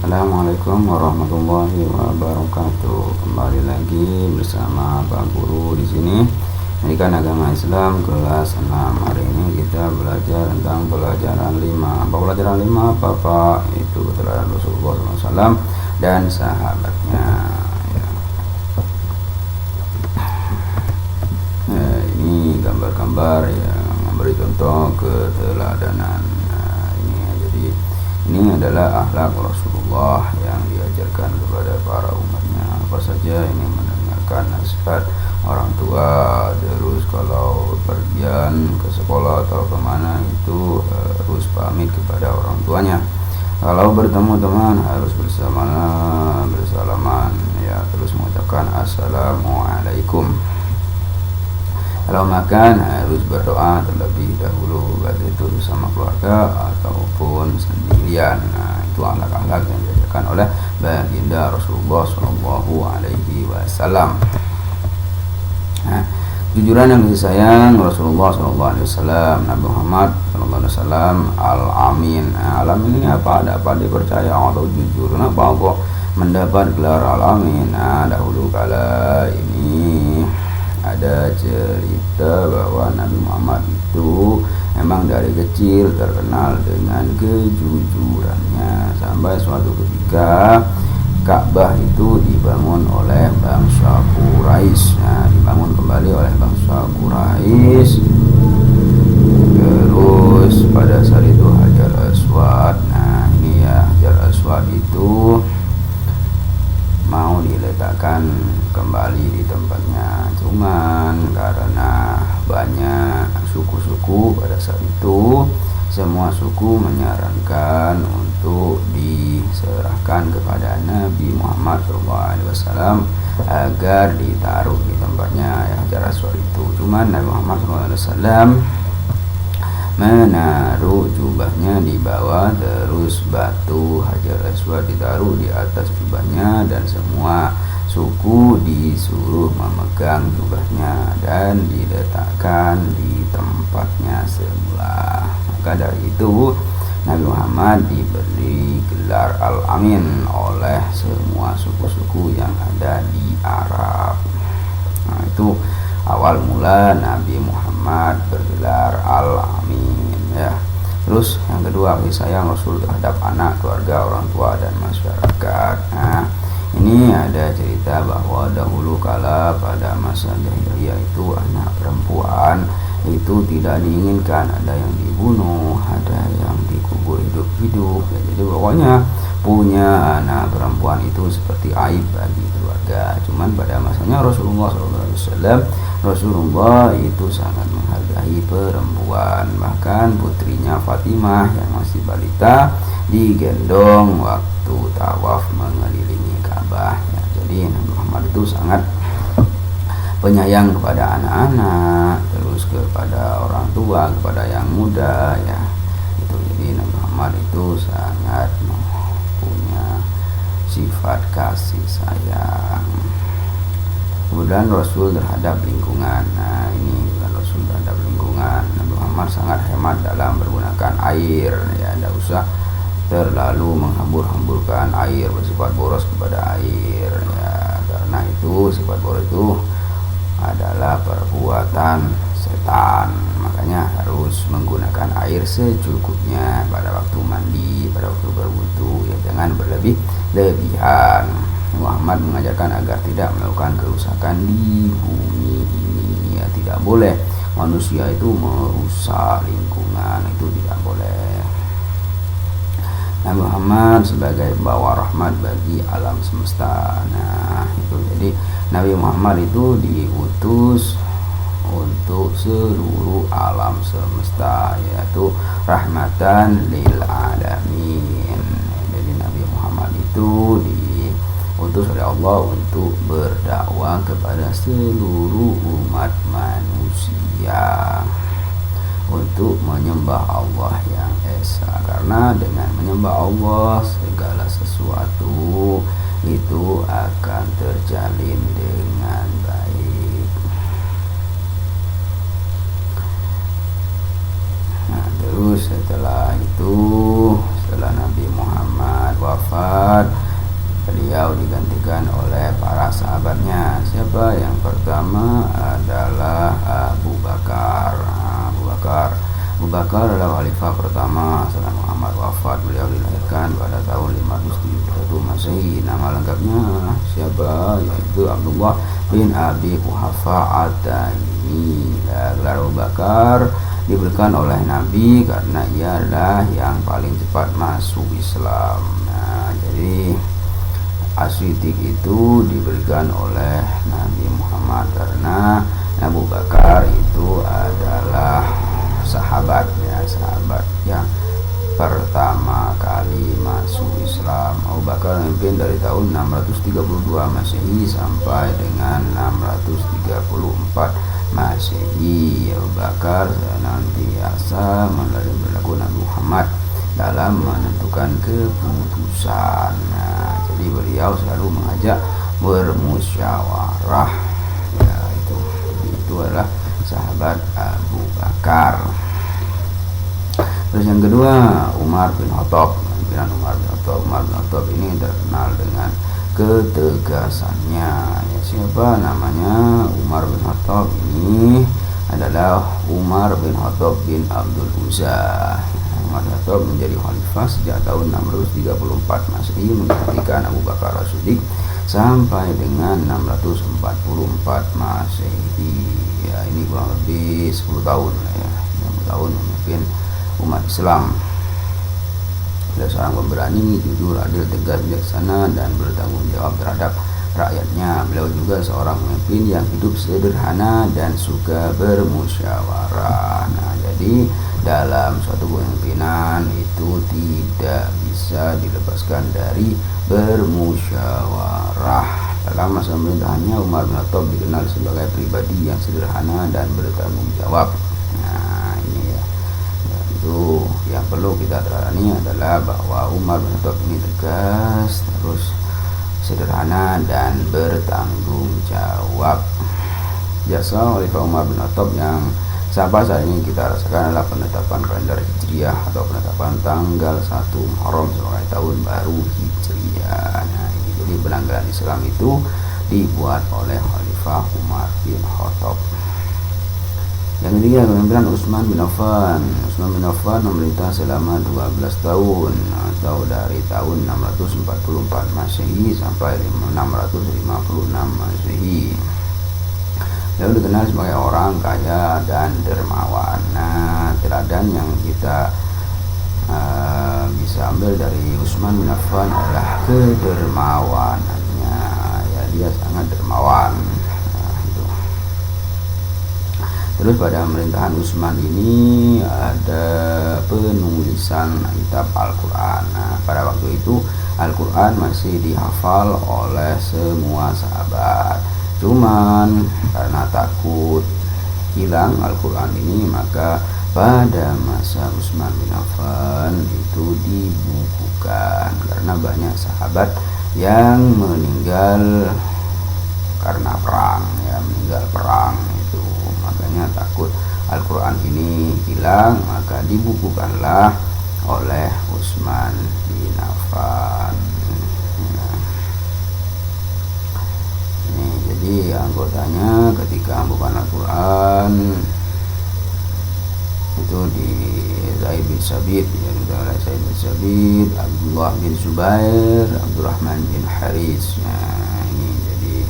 Assalamualaikum warahmatullahi wabarakatuh. Kembali lagi bersama Pak Guru di sini. Pendidikan Agama Islam kelas 6. Hari ini kita belajar tentang pelajaran 5. Pelajaran 5 apa Pak? Itu keterangan Rasulullah SAW dan sahabatnya. Ini gambar-gambar yang memberi contoh keteladanan. Ini adalah akhlak Rasulullah yang diajarkan kepada para umatnya. Apa saja ini mendengarkan nasihat orang tua, terus kalau pergian ke sekolah atau kemana itu harus pamit kepada orang tuanya. Kalau bertemu teman harus bersalaman, ya, terus mengucapkan assalamualaikum. Kalau makan harus berdoa terlebih dahulu, baik itu bersama keluarga ataupun sendirian. Nah, itu akhlak-akhlak yang diajarkan oleh baginda Rasulullah SAW. Nah, jujuran yang kasih sayang Rasulullah SAW, Nabi Muhammad SAW, Al-Amin. Nah, Al-Amin ini apa? Dapat dipercaya atau jujur. Kenapa kok mendapat gelar Al-Amin? Nah, dahulu kala ini ada cerita bahwa Nabi Muhammad itu memang dari kecil terkenal dengan kejujurannya, sampai suatu ketika Ka'bah itu dibangun oleh bangsa Quraisy. Nah, dibangun kembali oleh bangsa Quraisy. Terus pada saat itu Hajar Aswad, nah ini ya, Hajar Aswad itu mau diletakkan kembali di tempatnya, cuman karena banyak suku-suku pada saat itu, semua suku menyarankan untuk diserahkan kepada Nabi Muhammad SAW agar ditaruh di tempatnya, ya, Hajar Aswad itu. Cuman Nabi Muhammad SAW menaruh jubahnya di bawah, terus batu Hajar Aswad ditaruh di atas jubahnya, dan semua suku disuruh memegang jubahnya dan diletakkan di tempatnya semula. Maka dari itu Nabi Muhammad diberi gelar Al-Amin oleh semua suku-suku yang ada di Arab. Nah, itu awal mula Nabi Muhammad bergelar Al-Amin, ya. Terus yang kedua, kasih sayang Rasul terhadap anak, keluarga, orang tua, dan masyarakat. Nah, ini ada cerita bahwa dahulu kala pada masa jahiliyah itu anak perempuan itu tidak diinginkan, ada yang dibunuh, ada yang dikubur hidup-hidup, ya. Jadi pokoknya punya anak perempuan itu seperti aib bagi keluarga. Cuman pada masanya Rasulullah SAW, Rasulullah itu sangat menghargai perempuan. Bahkan putrinya Fatimah yang masih balita digendong waktu tawaf mengelilingi Ka'bah, ya. Jadi Nabi Muhammad itu sangat penyayang kepada anak-anak, terus kepada orang tua, kepada yang muda, ya. Itu jadi Nabi Muhammad itu sangat punya sifat kasih sayang. Kemudian Rasul terhadap lingkungan. Nah, ini Rasul terhadap lingkungan. Nabi Muhammad sangat hemat dalam menggunakan air, ya. Tidak usah terlalu menghambur-hamburkan air, bersifat boros kepada air, ya. Karena itu sifat boros itu adalah perbuatan setan. Makanya harus menggunakan air secukupnya pada waktu mandi, pada waktu berwudu, ya, jangan berlebih-lebihan. Muhammad mengajarkan agar tidak melakukan kerusakan di bumi ini, ya. Tidak boleh manusia itu merusak lingkungan, itu tidak boleh. Nabi Muhammad sebagai pembawa rahmat bagi alam semesta. Nah, itu jadi Nabi Muhammad itu diutus untuk seluruh alam semesta, yaitu rahmatan lil alamin. Jadi Nabi Muhammad itu diutus oleh Allah untuk berdakwah kepada seluruh umat manusia, untuk menyembah Allah yang esa. Karena dengan menyembah Allah segala sesuatu itu akan terjalin dengan baik. Nah, terus setelah itu, setelah Nabi Muhammad wafat, Muhammad wafat, beliau dilahirkan pada tahun 571 Masehi. Nama lengkapnya siapa? Yaitu Abdullah bin Abi Quhafa At-Taimi. Gelar Abu Bakar diberikan oleh Nabi karena ia adalah yang paling cepat masuk Islam. Nah, jadi As-Siddiq itu diberikan oleh Nabi Muhammad karena Abu Bakar itu adalah sahabat yang pertama kali masuk Islam. Abu Bakar memimpin dari tahun 632 Masehi sampai dengan 634 Masehi. Abu Bakar senantiasa berlaku Nabi Muhammad dalam menentukan keputusan. Nah, jadi beliau selalu mengajak bermusyawarah. Ya, itu adalah sahabat Abu Bakar. Terus yang kedua, Umar bin Khattab. Umar bin Khattab ini terkenal dengan ketegasannya. Ya, siapa namanya? Umar bin Khattab ini adalah Umar bin Khattab bin Abdul Uzza. Umar bin Khattab menjadi khalifah sejak tahun 634 Masehi menggantikan Abu Bakar As-Siddiq sampai dengan 644 Masehi. Ya, ini kurang lebih 10 tahun ya. 10 tahun memimpin umat Islam. Beliau seorang pemberani, jujur, adil, tegas, bijaksana, dan bertanggung jawab terhadap rakyatnya. Beliau juga seorang pemimpin yang hidup sederhana dan suka bermusyawarah. Nah, jadi dalam suatu kepemimpinan itu tidak bisa dilepaskan dari bermusyawarah. Dalam masa pemerintahannya, Umar bin Khattab dikenal sebagai pribadi yang sederhana dan bertanggung jawab. Nah, ini ya. Itu yang perlu kita teladani adalah bahwa Umar bin Khattab ini tegas, terus sederhana dan bertanggung jawab. Jasa Khalifah Umar bin Khattab yang sampai saat ini kita rasakan adalah penetapan kalender Hijriah atau penetapan tanggal 1 Muharram sebagai tahun baru Hijriah. Nah, ini jadi penanggalan Islam itu dibuat oleh Khalifah Umar bin Khattab. Yang ketiga, kepemimpinan Utsman bin Affan. Utsman bin Affan memerintah selama 12 tahun atau dari tahun 644 Masehi sampai 656 Masehi. Beliau dikenal sebagai orang kaya dan dermawan. Nah, teladan yang kita bisa ambil dari Utsman bin Affan adalah kedermawanannya. Ya, dia sangat dermawan. Terus pada pemerintahan Utsman ini ada penulisan kitab Al-Quran. Nah, pada waktu itu Al-Quran masih dihafal oleh semua sahabat. Cuman karena takut hilang Al-Quran ini, maka pada masa Utsman bin Affan itu dibukukan karena banyak sahabat yang meninggal karena perang, ya, meninggal perang. Makanya takut Al-Quran ini hilang, maka dibukukanlah oleh Utsman bin Affan. Ini jadi anggotanya ketika membuka Al-Quran itu di Zaid bin Sabit, ya, oleh Zaid bin Sabit, Abdullah bin Zubair, Abdurrahman bin Haris. Nah, ini jadi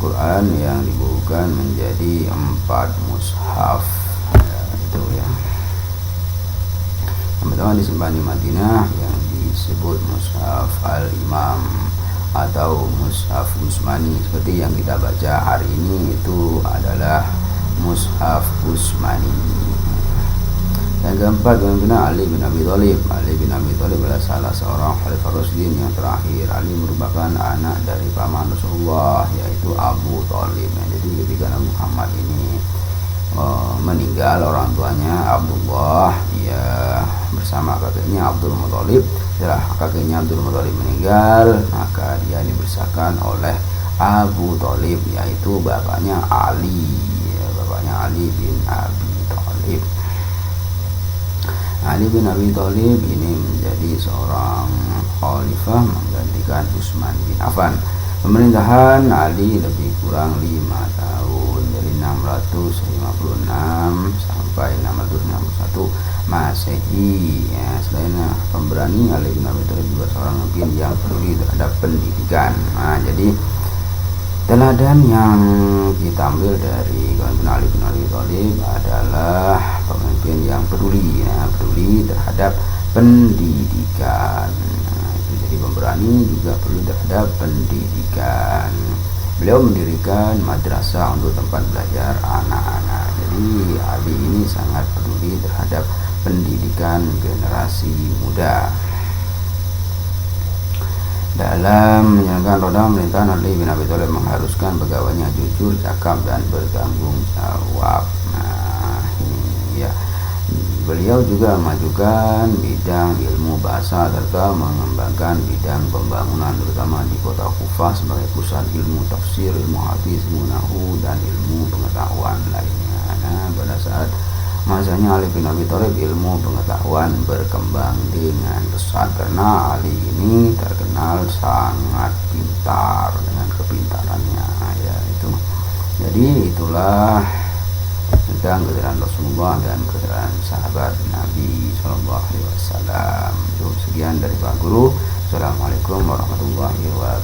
Quran yang dibukukan menjadi 4 mushaf, ya, itu ya. Yang pertama disimpan di Madinah yang disebut mushaf Al-Imam atau mushaf Utsmani, seperti yang kita baca hari ini itu adalah mushaf Utsmani. Yang keempat, kepemimpinan Ali bin Abi Thalib. Ali bin Abi Thalib adalah salah seorang Khalifah Rasyidin yang terakhir. Ali merupakan anak dari paman Rasulullah, yaitu Abu Thalib. Jadi ketika Nabi Muhammad ini meninggal, orang tuanya Abdullah, dia bersama kakeknya Abdul Muthalib. Setelah kakeknya Abdul Muthalib meninggal, maka dia dibesarkan oleh Abu Thalib, yaitu bapaknya Ali, bapaknya Ali bin Abi Thalib. Ali bin Abi Thalib ini menjadi seorang khalifah menggantikan Utsman bin Affan. Pemerintahan Ali lebih kurang 5 tahun, dari 656 sampai 661 Masehi. Ya, selain pemberani. Ali bin Abi Thalib juga seorang pemimpin yang peduli terhadap pendidikan. Nah, jadi teladan yang kita ambil dari pemimpin Ali bin Abi Thalib adalah pemimpin yang peduli, peduli terhadap pendidikan. Nah, itu jadi pemberani juga peduli terhadap pendidikan. Beliau mendirikan madrasah untuk tempat belajar anak-anak. Jadi Ali ini sangat peduli terhadap pendidikan generasi muda. Dalam menjalankan roda pemerintahan, Ali bin Abi Thalib mengharuskan pegawainya jujur, cakap, dan bertanggung jawab. Nah, ini ya. Beliau juga memajukan bidang ilmu bahasa serta mengembangkan bidang pembangunan, terutama di kota Kufah sebagai pusat ilmu tafsir, ilmu hadis, ilmu nahwu, dan ilmu pengetahuan lainnya. Nah, pada saat masanya Ali bin Abi Thalib, ilmu pengetahuan berkembang dengan pesat karena Ali ini terkenal sangat pintar dengan kepintarannya. Ya, itu. Jadi itulah tentang keterangan Rasulullah dan keterangan sahabat Nabi SAW. Sekian dari Pak Guru. Assalamualaikum warahmatullahi wabarakatuh.